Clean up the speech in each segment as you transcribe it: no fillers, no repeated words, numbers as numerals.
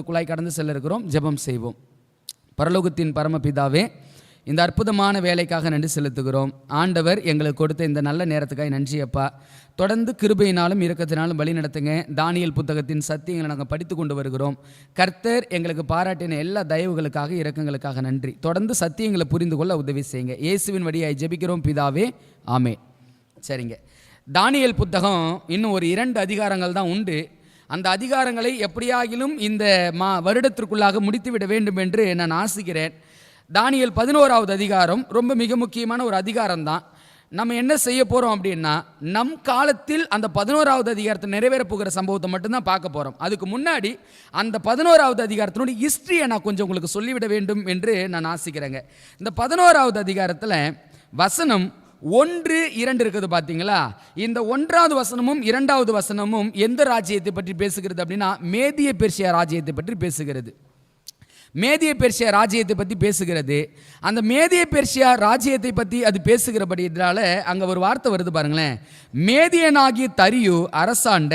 குழாய் கடந்து செல்ல இருக்கிறோம். ஜெபம் செய்வோம். பரலோகத்தின் பரமபிதாவே, இந்த அற்புதமான வேலைக்காக நன்றி செலுத்துகிறோம். ஆண்டவர் எங்களுக்கு கொடுத்த இந்த நல்ல நேரத்துக்காக நன்றி அப்பா. தொடர்ந்து கிருபையினாலும் இரக்கத்தினாலும் வழி நடத்துங்க. தானியேல் புத்தகத்தின் சத்தியங்களை நாங்கள் படித்து கொண்டு வருகிறோம். கர்த்தர் எங்களுக்கு பாராட்டின எல்லா தயவுகளுக்காக இரக்கங்களுக்காக நன்றி. தொடர்ந்து சத்தியங்களை புரிந்து கொள்ள உதவி செய்யுங்க. இயேசுவின் வழியாய் ஜெபிக்கிறோம் பிதாவே, ஆமே. சரிங்க, தானியேல் புத்தகம் இன்னும் ஒரு 2 அதிகாரங்கள் தான் உண்டு. அந்த அதிகாரங்களை எப்படியாகிலும் இந்த வருடத்திற்குள்ளாக முடித்துவிட வேண்டும் என்று நான் ஆசிக்கிறேன். தானியேல் 11வது அதிகாரம் ரொம்ப மிக முக்கியமான ஒரு அதிகாரம் தான். நம்ம என்ன செய்ய போகிறோம் அப்படின்னா, நம் காலத்தில் அந்த 11வது அதிகாரத்தை நிறைவேற போகிற சம்பவத்தை மட்டும்தான் பார்க்க போகிறோம். அதுக்கு முன்னாடி அந்த 11வது அதிகாரத்தினுடைய ஹிஸ்ட்ரியை நான் கொஞ்சம் உங்களுக்கு சொல்லிவிட வேண்டும் என்று நான் ஆசிக்கிறேங்க. இந்த 11வது அதிகாரத்தில் வசனம் 1, 2 இருக்குது பார்த்தீங்களா? இந்த 1வது வசனமும் 2வது வசனமும் எந்த ராஜ்யத்தை பற்றி பேசுகிறது அப்படின்னா, மேதிய பெர்சியா ராஜ்யத்தை பற்றி பேசுகிறது. மேதிய பெர்சியா ராஜ்யத்தை பற்றி பேசுகிறது. அந்த மேதிய பெர்சியா ராஜ்யத்தை பற்றி அது பேசுகிறபடியால அங்கே ஒரு வார்த்தை வருது பாருங்களேன். மேதியனாகிய தரியு அரசாண்ட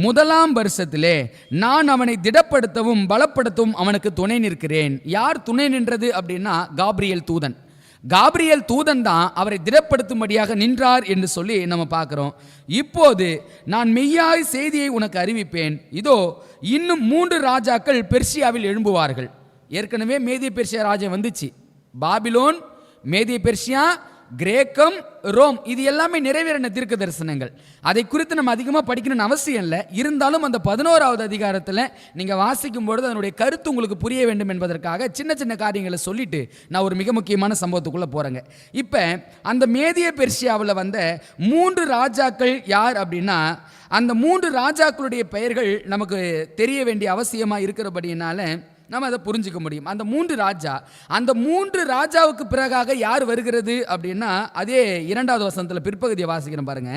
1ஆம் வருஷத்திலே நான் அவனை திடப்படுத்தவும் பலப்படுத்தவும் அவனுக்கு துணை நிற்கிறேன். யார் துணை நின்றது அப்படின்னா, காபிரியேல் தூதன். காபிரியேல் தூதன் தான் அவரை திடப்படுத்தும்படியாக நின்றார் என்று சொல்லி நம்ம பார்க்குறோம். இப்போது நான் மெய்யாய் செய்தியை உனக்கு அறிவிப்பேன். இதோ இன்னும் 3 ராஜாக்கள் பெர்சியாவில் எழும்புவார்கள். ஏற்கனவே மேதிய பெர்சியா ராஜ்யம் வந்துச்சு. பாபிலோன், மேதிய பெர்சியா, கிரேக்கம், ரோம், இது எல்லாமே நிறைவேறின தீர்க்க தரிசனங்கள். அதை குறித்து நம்ம அதிகமாக படிக்கணும்னு அவசியம் இல்லை. இருந்தாலும் அந்த 11வது அதிகாரத்தில் நீங்கள் வாசிக்கும் பொழுது அதனுடைய கருத்து உங்களுக்கு புரிய வேண்டும் என்பதற்காக சின்ன சின்ன காரியங்களை சொல்லிட்டு நான் ஒரு மிக முக்கியமான சம்பவத்துக்குள்ளே போகிறேங்க. இப்போ அந்த மேதிய பெர்சியாவில் வந்த 3 ராஜாக்கள் யார் அப்படின்னா, அந்த 3 ராஜாக்களுடைய பெயர்கள் நமக்கு தெரிய வேண்டிய அவசியமாக இருக்கிறபடினால நம்ம அதை புரிஞ்சுக்க முடியும். அந்த 3 ராஜாவுக்கு பிறகாக யார் வருகிறது அப்படின்னா, அதே 2வது வசனத்தில் பிற்பகுதியை வாசிக்கிறோம் பாருங்க.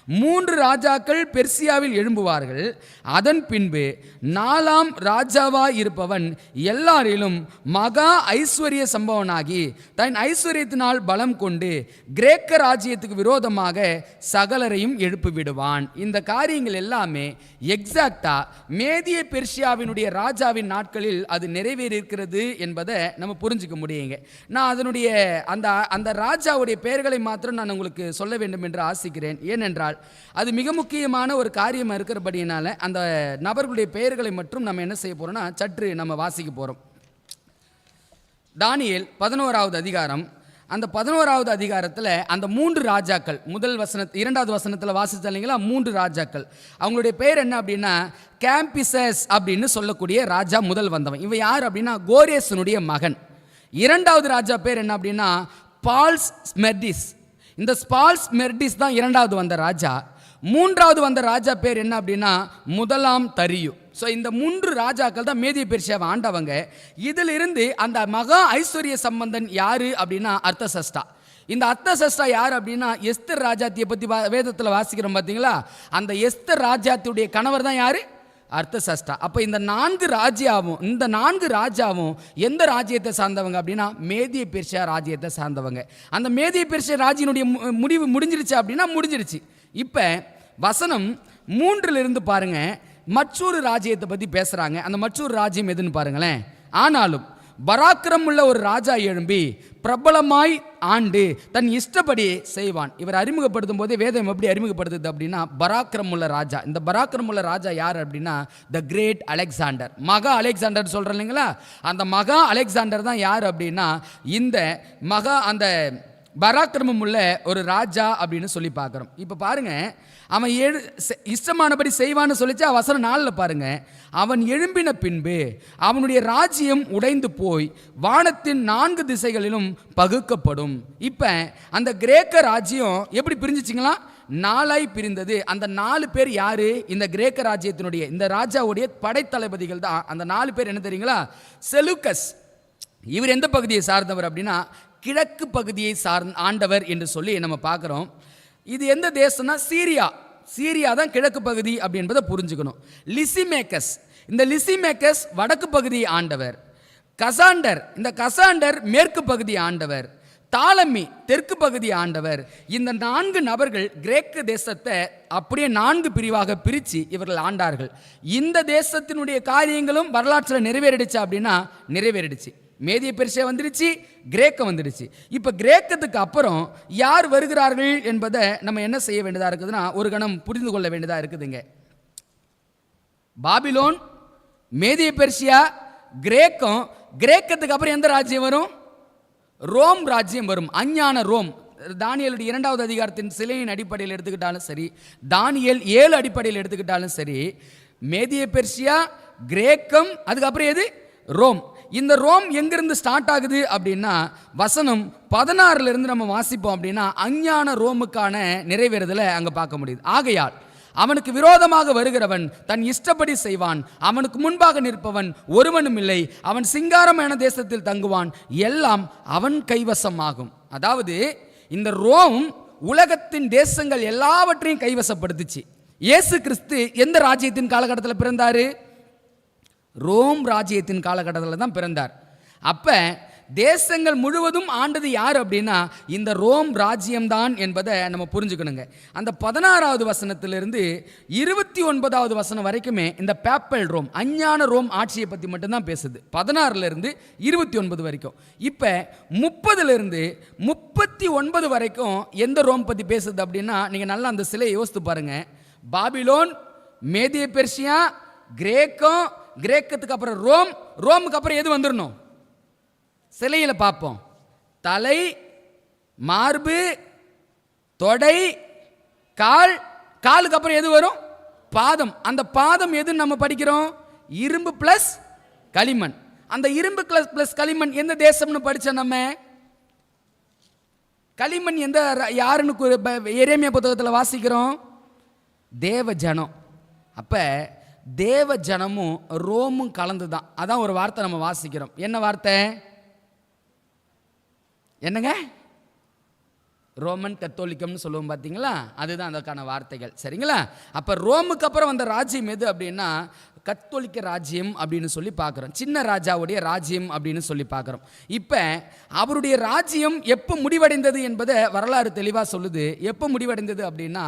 3 ராஜாக்கள் பெர்சியாவில் எழும்புவார்கள். அதன் பின்பு 4ஆம் ராஜாவாய் இருப்பவன் எல்லாரிலும் மகா ஐஸ்வர்ய சம்பவனாகி தன் ஐஸ்வர்யத்தினால் பலம் கொண்டு கிரேக்க ராஜ்யத்துக்கு விரோதமாக சகலரையும் எழுப்பி விடுவான். இந்த காரியங்கள் எல்லாமே எக்ஸாக்டா மேதிய பெர்சியாவினுடைய ராஜாவின் நாட்களில் அது நிறைவேறியிருக்கிறது என்பதை நம்ம புரிஞ்சுக்க முடியுங்க. நான் அதனுடைய அந்த ராஜாவுடைய பெயர்களை மாத்திரம் நான் உங்களுக்கு சொல்ல வேண்டும் என்று ஆசிக்கிறேன். ஏனென்றால் அது மிக முக்கியமான ஒரு காரியமாக இருக்கிறபடியினால அந்த நபர்களுடைய பெயர்களை மட்டும் நம்ம என்ன செய்ய போறோம்னா சற்று நம்ம வாசிக்க போறோம். தானியேல் 11வது அதிகாரம். அந்த 11வது அதிகாரத்தில் அந்த 3 ராஜாக்கள், 2வது வசனத்தில் வாசித்தீங்களா, 3 ராஜாக்கள், அவங்களுடைய பெயர் என்ன அப்படின்னா, கேம்பிசஸ் அப்படின்னு சொல்லக்கூடிய ராஜா முதல் வந்தவன். இவன் யார் அப்படின்னா, கோரேசனுடைய மகன். 2வது ராஜா பேர் என்ன அப்படின்னா, பால்ஸ் மெர்டிஸ். இந்த ஸ்பால்ஸ் மெர்டிஸ் தான் 2வது வந்த ராஜா. 3வது வந்த ராஜா பேர் என்ன அப்படின்னா, 1ஆம் தரியு. ஸோ இந்த 3 ராஜாக்கள் தான் மேதிய பெர்சியாவை ஆண்டவங்க. இதிலிருந்து அந்த மகா ஐஸ்வர்ய சம்பந்தன் யாரு அப்படின்னா, அர்த்தசஷ்டா. இந்த அர்த்தசஷ்டா யார் அப்படின்னா, எஸ்தர் ராஜாத்தியை பற்றி வேதத்தில் வாசிக்கிறோம் பார்த்தீங்களா? அந்த எஸ்தர் ராஜாத்தியுடைய கணவர் தான் யாரு? அர்த்தசஷ்டா. அப்போ இந்த 4 ராஜாவும் எந்த ராஜ்யத்தை சார்ந்தவங்க அப்படின்னா, மேதிய பெர்சியா ராஜ்யத்தை சார்ந்தவங்க. அந்த மேதிய பெர்சியா ராஜ்யனுடைய முடிவு முடிஞ்சிருச்சு அப்படின்னா முடிஞ்சிருச்சு. இப்போ வசனம் 3 பாருங்க, மற்றொரு ராஜ்யத்தை பற்றி பேசுகிறாங்க. அந்த மற்றொரு ராஜ்யம் எதுன்னு பாருங்களேன். ஆனாலும் பராக்கிரம் உள்ள ஒரு ராஜா எழும்பி பிரபலமாய் ஆண்டு தன் இஷ்டப்படி செய்வான். இவர் அறிமுகப்படுத்தும் போதே வேதம் எப்படி அறிமுகப்படுத்துது அப்படின்னா, பராக்கிரம் உள்ள ராஜா. இந்த பராக்கிரம் உள்ள ராஜா யார் அப்படின்னா, த கிரேட் அலெக்சாண்டர். மகா அலெக்சாண்டர் சொல்கிறேன் இல்லைங்களா, அந்த மகா அலெக்சாண்டர் தான் யார் அப்படின்னா, இந்த அந்த பராக்கிரமம் உள்ள ஒரு ராஜா அப்படின்னு சொல்லி பார்க்குறோம். இப்போ பாருங்க, அவன் இஷ்டமானபடி செய்வான்னு சொல்லிச்சு. வசனம் 4 பாருங்க, அவன் எழும்பின பின்பு அவனுடைய ராஜ்யம் உடைந்து போய் வானத்தின் 4 திசைகளிலும் பகுக்கப்படும். இப்போ அந்த கிரேக்க ராஜ்யம் எப்படி பிரிஞ்சிச்சிங்களா? 4ஆய் பிரிந்தது. அந்த 4 பேர் யாரு? இந்த கிரேக்க ராஜ்யத்தினுடைய இந்த ராஜாவுடைய படைத்தளபதிகள் தான். அந்த 4 பேர் என்ன தெரியுங்களா? செலூக்கஸ். இவர் எந்த பகுதியை சார்ந்தவர் அப்படின்னா, கிழக்கு பகுதியை ஆண்டவர் என்று சொல்லி நம்ம பார்க்குறோம். இது எந்த தேசம்னா, சீரியா தான் கிழக்கு பகுதி அப்படி என்பதை புரிஞ்சுக்கணும். லிசிமேக்கஸ், இந்த லிசிமேக்கஸ் வடக்கு பகுதியை ஆண்டவர். கசாண்டர், இந்த கசாண்டர் மேற்கு பகுதி ஆண்டவர். தாலமி தெற்கு பகுதி ஆண்டவர். இந்த 4 நபர்கள் கிரேக்க தேசத்தை அப்படியே 4 பிரிவாக பிரித்து இவர்கள் ஆண்டார்கள். இந்த தேசத்தினுடைய காரியங்களும் வரலாற்றில் நிறைவேறிடுச்சு அப்படின்னா நிறைவேறிடுச்சு. மேதிய பெர்சியா வந்துடுச்சு, கிரேக்கம் வந்துடுச்சு. இப்போ கிரேக்கத்துக்கு அப்புறம் யார் வருகிறார்கள் என்பதை நம்ம என்ன செய்ய வேண்டியதாக இருக்குதுன்னா ஒரு கணம் புரிந்து கொள்ள வேண்டியதாக இருக்குதுங்க. பாபிலோன், மேதிய பெர்சியா, கிரேக்கம். கிரேக்கத்துக்கு அப்புறம் எந்த ராஜ்யம் வரும்? ரோம் ராஜ்யம் வரும். அஞ்ஞான ரோம். தானியேலுடைய 2வது அதிகாரத்தின் சிலையின் அடிப்படையில் எடுத்துக்கிட்டாலும் சரி, தானியேல் 7 அடிப்படையில் எடுத்துக்கிட்டாலும் சரி, மேதிய பெர்சியா, கிரேக்கம், அதுக்கப்புறம் எது? ரோம். இந்த ரோம் எங்கிருந்து ஸ்டார்ட் ஆகுது அப்படின்னா வசனம் 16 இருந்து நம்ம வாசிப்போம் அப்படின்னா அஞ்ஞான ரோமுக்கான நிறைவேறுதலை அங்கே பார்க்க முடியுது. ஆகையால் அவனுக்கு விரோதமாக வருகிறவன் தன் இஷ்டப்படி செய்வான், அவனுக்கு முன்பாக நிற்பவன் ஒருவனும் இல்லை, அவன் சிங்காரமான தேசத்தில் தங்குவான், எல்லாம் அவன் கைவசம் ஆகும். அதாவது இந்த ரோம் உலகத்தின் தேசங்கள் எல்லாவற்றையும் கைவசப்படுத்துச்சு. இயேசு கிறிஸ்து எந்த ராஜ்யத்தின் காலகட்டத்தில் பிறந்தாரு? ரோம் ராஜ்யத்தின் காலகட்டத்தில் தான் பிறந்தார். அப்ப தேசங்கள் முழுவதும் ஆண்டது யார் அப்படின்னா இந்த ரோம் ராஜ்யம்தான் என்பதை நம்ம புரிஞ்சுக்கணுங்க. அந்த 16வது வசனத்திலிருந்து 29வது வசனம் வரைக்குமே இந்த பேப்பல் ரோம், அஞ்ஞான ரோம் ஆட்சியை பற்றி மட்டும்தான் பேசுது. 16லிருந்து 29 வரைக்கும். இப்போ 30லிருந்து 39 வரைக்கும் எந்த ரோம் பற்றி பேசுது அப்படின்னா நீங்கள் நல்லா அந்த சிலையை யோசித்து பாருங்க. பாபிலோன், மேதிய பெர்சியா, கிரேக்கம், கிரேக்கத்துக்கு அப்புறம் ரோம், ரோமுக்கு அப்புறம் எது வந்துடணும்? சிலையில் பார்ப்போம். தலை, மார்பு, தொடை, கால், காலுக்கு அப்புறம் எது வரும்? பாதம். அந்த பாதம் எதுன்னு நம்ம படிக்கிறோம்? இரும்பு பிளஸ் களிமண். அந்த இரும்பு பிளஸ் களிமண் எந்த தேசம்னு படித்தோம் நம்ம? களிமண் எந்த யாருன்னு எரேமியா புத்தகத்தில் வாசிக்கிறோம்? தேவ ஜனம். அப்போ தேவ ஜனமும் ரோமும் கலந்து தான். அதான் ஒரு வார்த்தை நம்ம வாசிக்கிறோம். என்ன வார்த்தை? என்னங்க? ரோமன் கத்தோலிக்கம்னு சொல்லுவோம் பார்த்தீங்களா? அதுதான் அதற்கான வார்த்தைகள். சரிங்களா? அப்போ ரோமுக்கு அப்புறம் வந்த ராஜ்யம் எது அப்படின்னா கத்தோலிக்க ராஜ்யம் அப்படின்னு சொல்லி பார்க்குறோம். சின்ன ராஜாவுடைய ராஜ்யம் அப்படின்னு சொல்லி பார்க்குறோம். இப்போ அவருடைய ராஜ்யம் எப்போ முடிவடைந்தது என்பதை வரலாறு தெளிவாக சொல்லுது. எப்போ முடிவடைந்தது அப்படின்னா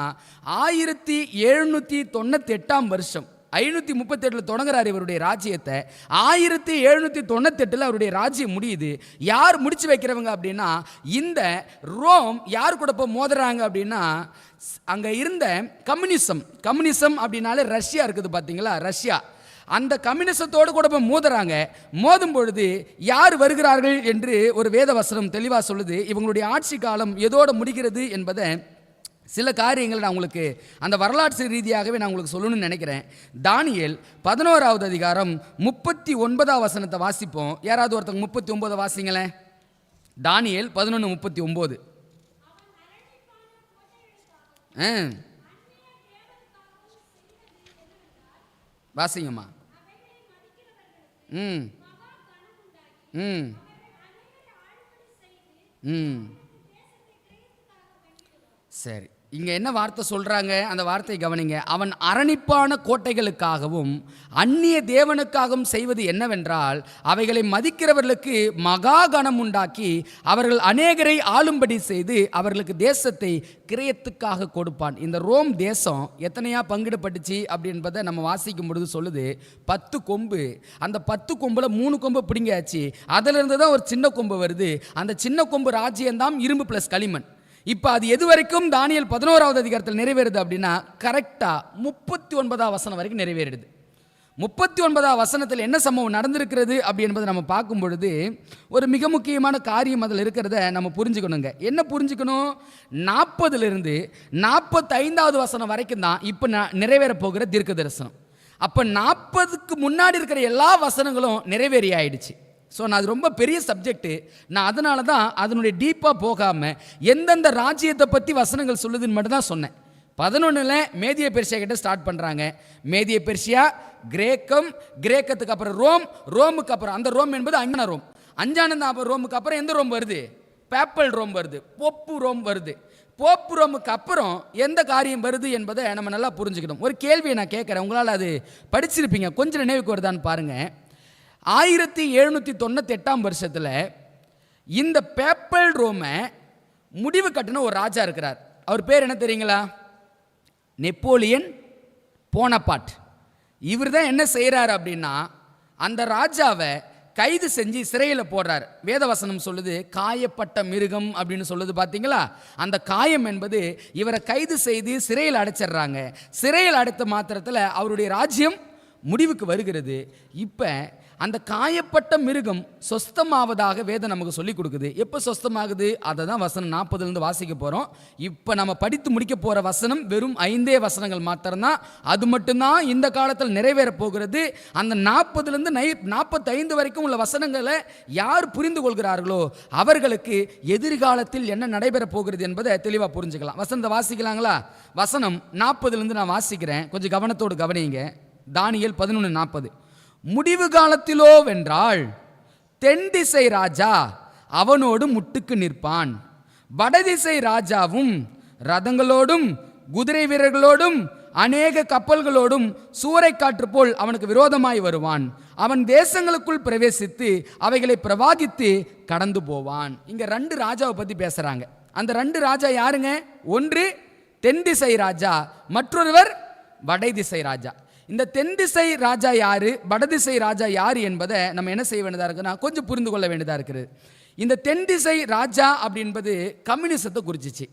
1798 வருஷம் 538 தொடங்குறாரு இவருடைய ராஜ்யத்தை. 1798 அவருடைய ராஜ்யம் முடியுது. யார் முடிச்சு வைக்கிறவங்க அப்படின்னா இந்த ரோம் யார் கூட போய் மோதுறாங்க அப்படின்னா அங்கே இருந்த கம்யூனிசம் அப்படின்னாலே ரஷ்யா இருக்குது பார்த்தீங்களா? ரஷ்யா அந்த கம்யூனிசத்தோடு கூட போய் மோதுறாங்க. மோதும் பொழுது யார் வருகிறார்கள் என்று ஒரு வேத வசனம் தெளிவாக சொல்லுது. இவங்களுடைய ஆட்சி காலம் எதோடு முடிகிறது என்பதை சில காரியங்களை நான் உங்களுக்கு அந்த வரலாற்று ரீதியாகவே நான் உங்களுக்கு சொல்லணும்னு நினைக்கிறேன். தானியேல் 11வது அதிகாரம் 39வது வசனத்தை வாசிப்போம். யாராவது ஒருத்தங்க 39 வாசிங்களேன். தானியேல் 11:39. வாசிங்கம்மா. ம் ம் ம் சரி, இங்கே என்ன வார்த்தை சொல்கிறாங்க? அந்த வார்த்தையை கவனிங்க. அவன் அரணிப்பான கோட்டைகளுக்காகவும் அந்நிய தேவனுக்காகவும் செய்வது என்னவென்றால் அவைகளை மதிக்கிறவர்களுக்கு மகா கணம் உண்டாக்கி அவர்கள் அநேகரை ஆளும்படி செய்து அவர்களுக்கு தேசத்தை கிரயத்துக்காக கொடுப்பான். இந்த ரோம் தேசம் எத்தனையா பங்கிடப்பட்டுச்சு அப்படின்றத நம்ம வாசிக்கும் பொழுது சொல்லுது 10 கொம்பு. அந்த 10 கொம்பில் 3 கொம்பு பிடிங்காச்சு. அதிலிருந்து தான் ஒரு சின்ன கொம்பு வருது. அந்த சின்ன கொம்பு ராஜ்யம்தான் இரும்பு பிளஸ் களிமண். இப்போ அது எது வரைக்கும் தானியேல் 11வது அதிகாரத்தில் நிறைவேறுது அப்படின்னா கரெக்டாக 39வது வசனம் வரைக்கும் நிறைவேறுது. 39வது வசனத்தில் என்ன சம்பவம் நடந்திருக்கிறது அப்படி என்பதை நம்ம பார்க்கும் பொழுது ஒரு மிக முக்கியமான காரியம் அதில் இருக்கிறத நம்ம புரிஞ்சுக்கணுங்க. என்ன புரிஞ்சுக்கணும்? 40லிருந்து 45வது வசனம் வரைக்கும் தான் இப்போ நிறைவேற போகிற தீர்க்க தரிசனம். அப்போ 40க்கு முன்னாடி இருக்கிற எல்லா வசனங்களும் நிறைவேறி ஆயிடுச்சு. ஸோ நான் அது ரொம்ப பெரிய சப்ஜெக்ட்டு. நான் அதனால தான் அதனுடைய டீப்பாக போகாமல் எந்தெந்த ராஜ்யத்தை பற்றி வசனங்கள் சொல்லுதுன்னு மட்டும் தான் சொன்னேன். 11ல் மேதிய பெர்சியா கிட்ட ஸ்டார்ட் பண்ணுறாங்க. மேதிய பெர்சியா, கிரேக்கம், கிரேக்கத்துக்கு அப்புறம் ரோம், ரோமுக்கு அப்புறம் அந்த ரோம் என்பது அஞ்ஞான ரோம். அஞ்ஞான ரோமுக்கு அப்புறம் எந்த ரோம் வருது? பேப்பல் ரோம் வருது, போப்பு ரோம் வருது. போப்பு ரோமுக்கு அப்புறம் எந்த காரியம் வருது என்பதை நம்ம நல்லா புரிஞ்சுக்கணும். ஒரு கேள்வியை நான் கேட்குறேன், உங்களால் அது படிச்சிருப்பீங்க, கொஞ்சம் நினைவுக்கு வருதான்னு பாருங்கள். 1798 வருஷத்தில் இந்த பேப்பல் ரோமை முடிவு கட்டின ஒரு ராஜா இருக்கிறார். அவர் பேர் என்ன தெரியுங்களா? Napoleon Bonaparte. இவர் தான் என்ன செய்கிறார் அப்படின்னா, அந்த ராஜாவை கைது செஞ்சு சிறையில் போடுறார். வேதவசனம் சொல்லுது காயப்பட்ட மிருகம் அப்படின்னு சொல்லுது. பார்த்தீங்களா? அந்த காயம் என்பது இவரை கைது செய்து சிறையில் அடைச்சிடுறாங்க. சிறையில் அடைத்த மாத்திரத்தில் அவருடைய ராஜ்யம் முடிவுக்கு வருகிறது. இப்போ அந்த காயப்பட்ட மிருகம் சொஸ்தமாவதாக வேதம் நமக்கு சொல்லி கொடுக்குது. எப்போ சொஸ்தமாகுது? அதை தான் வசனம் 40 வாசிக்க போகிறோம். இப்போ நம்ம படித்து முடிக்க போகிற வசனம் வெறும் 5 வசனங்கள் மாத்திரம்தான். அது மட்டும்தான் இந்த காலத்தில் நிறைவேற போகிறது. அந்த 40 45 வரைக்கும் உள்ள வசனங்களை யார் புரிந்து கொள்கிறார்களோ அவர்களுக்கு எதிர்காலத்தில் என்ன நடைபெற போகிறது என்பதை தெளிவாக புரிஞ்சுக்கலாம். வசனத்தை வாசிக்கலாங்களா? வசனம் 40 நான் வாசிக்கிறேன், கொஞ்சம் கவனத்தோடு கவனிங்க. தானியேல் 11:40. முடிவு காலத்திலோ வென்றால் தென் திசை ராஜா அவனோடு முட்டுக்கு நிற்பான், வடதிசை ராஜாவும் ரதங்களோடும் குதிரை வீரர்களோடும் அநேக கப்பல்களோடும் சூறைக்காற்று போல் அவனுக்கு விரோதமாய் வருவான். அவன் தேசங்களுக்குள் பிரவேசித்து அவைகளை பிரவாகித்து கடந்து போவான். இங்க 2 ராஜாவை பத்தி பேசுறாங்க. அந்த 2 ராஜா யாருங்க? ஒன்று தென் திசை ராஜா, மற்றொருவர் வடை திசை ராஜா. இந்த தென் திசை ராஜா யாரு, வடதிசை ராஜா யாரு என்பதை நம்ம என்ன செய்ய வேண்டியதாக இருக்குன்னா கொஞ்சம் புரிந்து கொள்ள வேண்டியதாக இருக்குது. இந்த தென் திசை ராஜா அப்படின்பது கம்யூனிசத்தை குறிச்சிச்சு.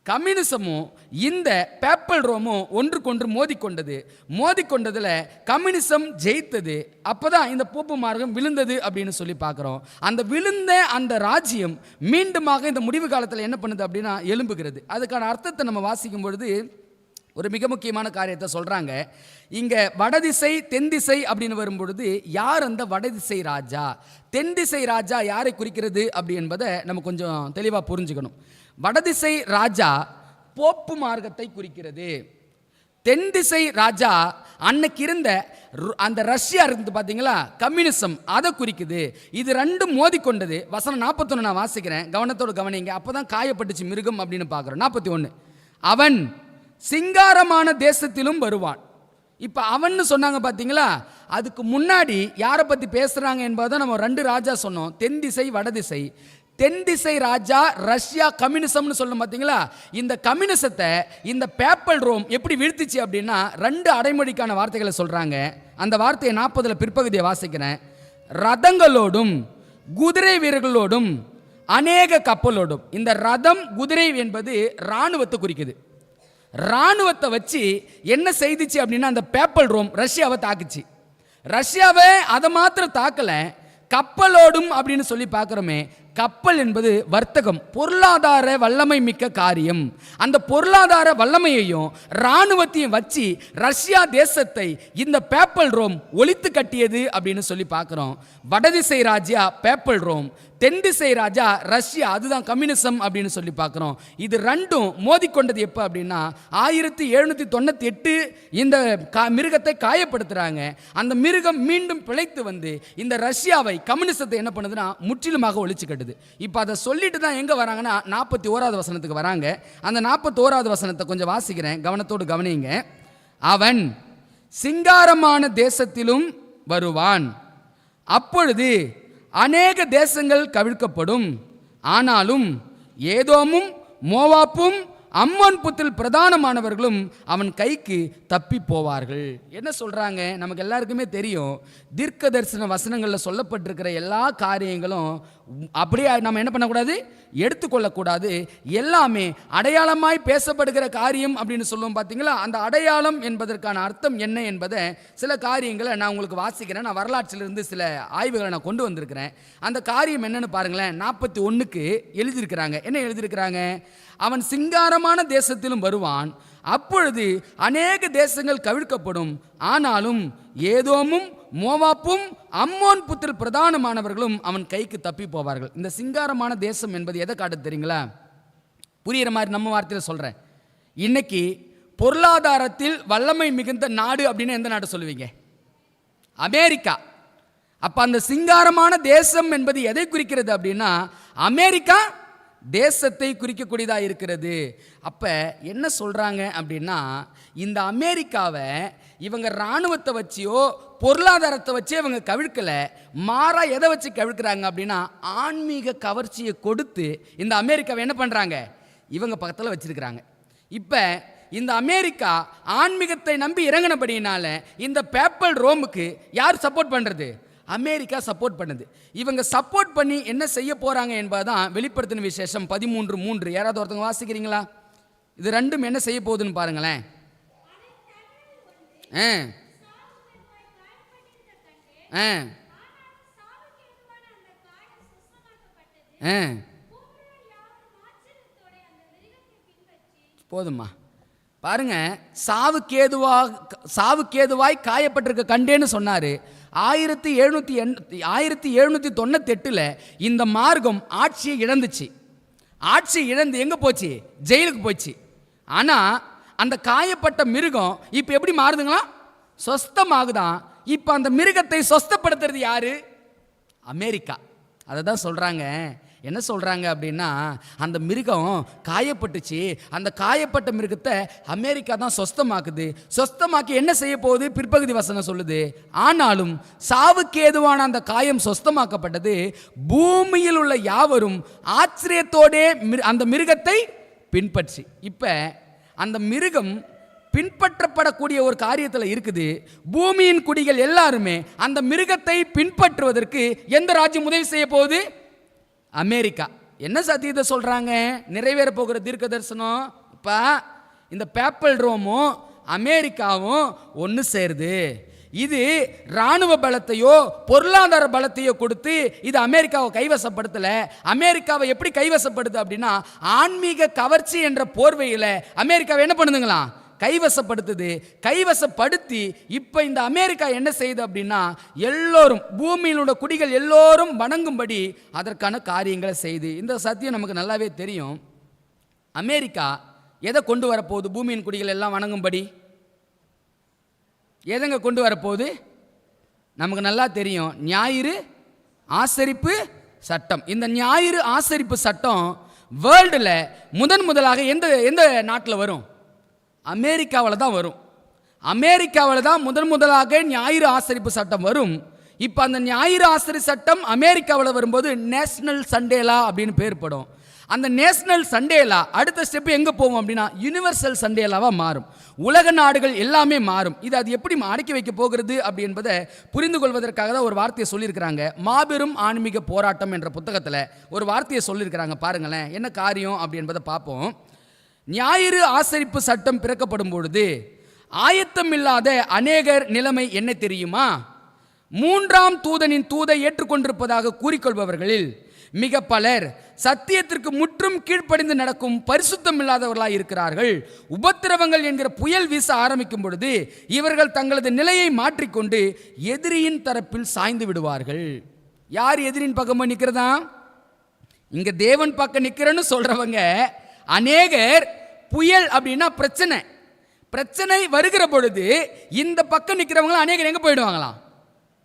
கம்யூனிசமும் இந்த பேப்பல் ரோமும் ஒன்றுக்கொன்று மோதிக்கொண்டதில் கம்யூனிசம் ஜெயித்தது. அப்போதான் இந்த போப்பு மார்க்கம் விழுந்தது அப்படின்னு சொல்லி பார்க்குறோம். அந்த விழுந்த அந்த ராஜ்யம் மீண்டுமாக இந்த முடிவு காலத்தில் என்ன பண்ணுது அப்படின்னா எழும்புகிறது. அதுக்கான அர்த்தத்தை நம்ம வாசிக்கும் பொழுது ஒரு மிக முக்கியமான காரியத்தை சொல்கிறாங்க. இங்கே வடதிசை தென் திசை அப்படின்னு வரும்பொழுது யார் அந்த வடதிசை ராஜா, தென் திசை ராஜா யாரை குறிக்கிறது அப்படி என்பதை நம்ம கொஞ்சம் தெளிவாக புரிஞ்சுக்கணும். வடதிசை ராஜா போப்பு மார்க்கத்தை குறிக்கிறது. தென் திசை ராஜா அன்னைக்கு இருந்த அந்த ரஷ்யா இருந்து பார்த்தீங்களா, கம்யூனிசம், அதை குறிக்குது. இது 2 மோதிக்கொண்டது. வசனம் 41 நான் வாசிக்கிறேன், கவனத்தோடு கவனிங்க. அப்போ தான் காயப்பட்டுச்சு மிருகம் அப்படின்னு பார்க்குறோம். 41. அவன் சிங்காரமான தேசத்திலும் வருவான். இப்போ அவன்னு சொன்னாங்க பார்த்தீங்களா, அதுக்கு முன்னாடி யாரை பற்றி பேசுகிறாங்க என்பதை நம்ம 2 ராஜா சொன்னோம், தென் திசை வடதிசை. தென் திசை ராஜா ரஷ்யா கம்யூனிசம்னு சொல்லும் பார்த்தீங்களா. இந்த கம்யூனிசத்தை இந்த பேப்பல் ரோம் எப்படி வீழ்த்துச்சு அப்படின்னா 2 அடைமொழிக்கான வார்த்தைகளை சொல்கிறாங்க. அந்த வார்த்தையை 40 பிற்பகுதியை வாசிக்கிறேன். ரதங்களோடும் குதிரை வீரர்களோடும் அநேக கப்பலோடும். இந்த ரதம் குதிரை என்பது இராணுவத்தை குறிக்குது. இராணுவத்தை வச்சு என்ன செய்துச்சு அப்படின்னா அந்த பேப்பல் ரோம் ரஷ்யாவை தாக்குச்சு. ரஷ்யாவை அதை மாத்திரம் தாக்கல, கப்பலோடும் அப்படின்னு சொல்லி பார்க்குறோமே. கப்பல் என்பது வர்த்தகம், பொருளாதார வல்லமை மிக்க காரியம். அந்த பொருளாதார வல்லமையையும் இராணுவத்தையும் வச்சு ரஷ்யா தேசத்தை இந்த பேப்பல் ரோம் ஒழித்து கட்டியது அப்படின்னு சொல்லி பார்க்குறோம். வடதிசை ராஜா பேப்பல் ரோம், தென் திசை ராஜா ரஷ்யா, அதுதான் கம்யூனிசம் அப்படின்னு சொல்லி பார்க்குறோம். இது 2ம் மோதிக்கொண்டது எப்போ அப்படின்னா 1798 இந்த மிருகத்தை காயப்படுத்துகிறாங்க. அந்த மிருகம் மீண்டும் பிழைத்து வந்து இந்த ரஷ்யாவை கம்யூனிசத்தை என்ன பண்ணுதுன்னா முற்றிலுமாக ஒழிச்சு கட்டுது. இப்போ அதை சொல்லிட்டு தான் எங்கே வராங்கன்னா 41வது வசனத்துக்கு வராங்க. அந்த 41வது வசனத்தை கொஞ்சம் வாசிக்கிறேன், கவனத்தோடு கவனிங்க. அவன் சிங்காரமான தேசத்திலும் வருவான், அப்பொழுது அநேக தேசங்கள் கவிழ்க்கப்படும். ஆனாலும் ஏதோமும் மோவாப்பும் அம்மோன் புத்தில் பிரதானமானவர்களும் அவன் கைக்கு தப்பி போவார்கள். என்ன சொல்றாங்க? நமக்கு எல்லாருக்குமே தெரியும், தீர்க்க தரிசன வசனங்களில் சொல்லப்பட்டிருக்கிற எல்லா காரியங்களும் அப்படியே நம்ம என்ன பண்ணக்கூடாது, எடுத்துக்கொள்ளக்கூடாது. எல்லாமே அடையாளமாய் பேசப்படுகிற காரியம் அப்படின்னு சொல்லுவோம் பார்த்தீங்களா. அந்த அடையாளம் என்பதற்கான அர்த்தம் என்ன என்பதை சில காரியங்களை நான் உங்களுக்கு வாசிக்கிறேன். நான் வரலாற்றிலிருந்து சில ஆய்வுகளை நான் கொண்டு வந்திருக்கிறேன். அந்த காரியம் என்னன்னு பாருங்களேன். 41க்கு எழுதியிருக்கிறாங்க. என்ன எழுதியிருக்கிறாங்க? அவன் சிங்காரமான தேசத்திலும் வருவான், அப்பொழுது அநேக தேசங்கள் கவிழ்க்கப்படும். ஆனாலும் ஏதோமும் மோவாப்பும் அம்மோன் புத்தில் பிரதானமானவர்களும் அவன் கைக்கு தப்பி போவார்கள். இந்த சிங்காரமான தேசம் என்பது எதை காட்டு தெரியுங்களா? புரிகிற மாதிரி நம்ம வார்த்தையில் சொல்கிறேன். இன்னைக்கு பொருளாதாரத்தில் வல்லமை மிகுந்த நாடு அப்படின்னு எந்த நாடு சொல்லுவீங்க? அமெரிக்கா. அப்போ அந்த சிங்காரமான தேசம் என்பது எதை குறிக்கிறது அப்படின்னா அமெரிக்கா தேசத்தை குறிக்கக்கூடியதாக இருக்கிறது. அப்போ என்ன சொல்கிறாங்க அப்படின்னா, இந்த அமெரிக்காவை இவங்க இராணுவத்தை வச்சியோ பொருளாதாரத்தை வச்சே இவங்க கவிழ்க்கலை, மாறா எதை வச்சு கவிழ்க்கிறாங்க அப்படின்னா ஆன்மீக கவர்ச்சியை கொடுத்து இந்த அமெரிக்காவை என்ன பண்ணுறாங்க, இவங்க பக்கத்தில் வச்சிருக்கிறாங்க. இப்போ இந்த அமெரிக்கா ஆன்மீகத்தை நம்பி இறங்கினபடினால இந்த பேப்பல் ரோமுக்கு யார் சப்போர்ட் பண்ணுறது, அமெரிக்கா சப்போர்ட் பண்ணுது. இவங்க சப்போர்ட் பண்ணி என்ன செய்ய போகிறாங்க என்பதுதான் வெளிப்படுத்தின விசேஷம் 13:3. யாராவது ஒருத்தவங்க வாசிக்கிறீங்களா? இது ரெண்டும் என்ன செய்ய போகுதுன்னு பாருங்களேன். போதுமா பாருங்க, சாவுக்கேதுவாய் காயப்பட்டிருக்க கண்டேன்னு சொன்னாரு. 1798 இந்த மார்க்கம் ஆட்சியை இழந்துச்சு. ஆட்சி இழந்து எங்க போச்சு, ஜெயிலுக்கு போச்சு. ஆனா அந்த காயப்பட்ட மிருகம் இப்ப எப்படி மாறுதுங்களா, சொஸ்தமாகுதான். இப்ப அந்த மிருகத்தை சொஸ்தப்படுத்துறது யாரு, அமெரிக்கா. அதை தான் சொல்றாங்க. என்ன சொல்றாங்க அப்படின்னா, அந்த மிருகம் காயப்பட்டுச்சு, அந்த காயப்பட்ட மிருகத்தை அமெரிக்கா தான் சொஸ்தமாக்குது. சொஸ்தமாக்கி என்ன செய்ய போகுது, பிற்பகுதி வசனம் சொல்லுது, ஆனாலும் சாவுக்கு ஏதுவான அந்த காயம் சொஸ்தமாக்கப்பட்டது. பூமியில் உள்ள யாவரும் ஆச்சரியத்தோடே அந்த மிருகத்தை பின்பற்றி. இப்ப அந்த மிருகம் பின்பற்றப்படக்கூடிய ஒரு காரியத்தில் இருக்குது. பூமியின் குடிகள் எல்லாருமே அந்த மிருகத்தை பின்பற்றுவதற்கு எந்த ராஜ்யம் உதவி செய்ய போகுது, அமெரிக்கா. என்ன சத்தியத்தை சொல்றாங்க, நிறைவேற போகிற தீர்க்க தரிசனம். இப்ப இந்த பேப்பல் ரோமும் அமெரிக்காவும் ஒன்று சேருது. இது இராணுவ பலத்தையோ பொருளாதார பலத்தையோ கொடுத்து இது அமெரிக்காவை கைவசப்படுத்தல. அமெரிக்காவை எப்படி கைவசப்படுது அப்படின்னா, ஆன்மீக கவர்ச்சி என்ற போர்வையில் அமெரிக்காவை என்ன பண்ணுதுங்களா, கைவசப்படுத்துது. கைவசப்படுத்தி இப்ப இந்த அமெரிக்கா என்ன செய்யுது அப்படின்னா, எல்லோரும் பூமியிலுள்ள குடிகள் எல்லோரும் வணங்கும்படி அதற்கான காரியங்களை செய்து. இந்த சத்தியம் நமக்கு நல்லாவே தெரியும். அமெரிக்கா எதை கொண்டு வரப்போகுது, பூமியின் குடிகள் எல்லாம் வணங்கும்படி எதங்க கொண்டு வரப்போகுது, நமக்கு நல்லா தெரியும். ஞாயிறு ஆசரிப்பு சட்டம். இந்த ஞாயிறு ஆசரிப்பு சட்டம் வேர்ல்டில் முதலாக எந்த நாட்டில் வரும், அமெரிக்காவில் தான் வரும். அமெரிக்காவில் தான் முதலாக ஞாயிறு ஆசரிப்பு சட்டம் வரும். இப்போ அந்த ஞாயிறு ஆசரிப்பு சட்டம் அமெரிக்காவில் வரும்போது நேஷனல் சண்டேலா அப்படின்னு பேர் படும். அந்த நேஷனல் சண்டேலா அடுத்த ஸ்டெப் எங்கே போவோம் அப்படின்னா யூனிவர்சல் சண்டேலாவாக மாறும். உலக நாடுகள் எல்லாமே மாறும். அது எப்படி அடக்கி வைக்க போகிறது அப்படி என்பதை புரிந்து கொள்வதற்காக தான் ஒரு வார்த்தையை சொல்லியிருக்கிறாங்க. மாபெரும் ஆன்மீக போராட்டம் என்ற புத்தகத்தில் ஒரு வார்த்தையை சொல்லியிருக்கிறாங்க. பாருங்களேன் என்ன காரியம் அப்படி என்பதை பார்ப்போம். ஞாயிறு ஆசரிப்பு சட்டம் பிறக்கப்படும் பொழுது ஆயத்தம் இல்லாத அநேகர் நிலைமை என்ன தெரியுமா, 3ஆம் தூதனின் தூதை ஏற்றுக்கொண்டிருப்பதாக கூறிக்கொள்பவர்களில் மிக பலர் சத்தியத்திற்கு முற்றும் கீழ்ப்படிந்து நடக்கும் பரிசுத்தம் இல்லாதவர்களாக இருக்கிறார்கள். உபத்திரவங்கள் என்கிற புயல் வீச ஆரம்பிக்கும் பொழுது இவர்கள் தங்களது நிலையை மாற்றிக்கொண்டு எதிரியின் தரப்பில் சாய்ந்து விடுவார்கள். யார் எதிரின் பக்கமாக நிற்கிறதா, இங்க தேவன் பக்கம் நிற்கிறேன்னு சொல்றவங்க அநேகர். புயல் அப்படின்னா பிரச்சனை வருகிற பொழுது இந்த பக்கம் நிற்கிறவங்க அநேகர் எங்க போயிடுவாங்களாம்,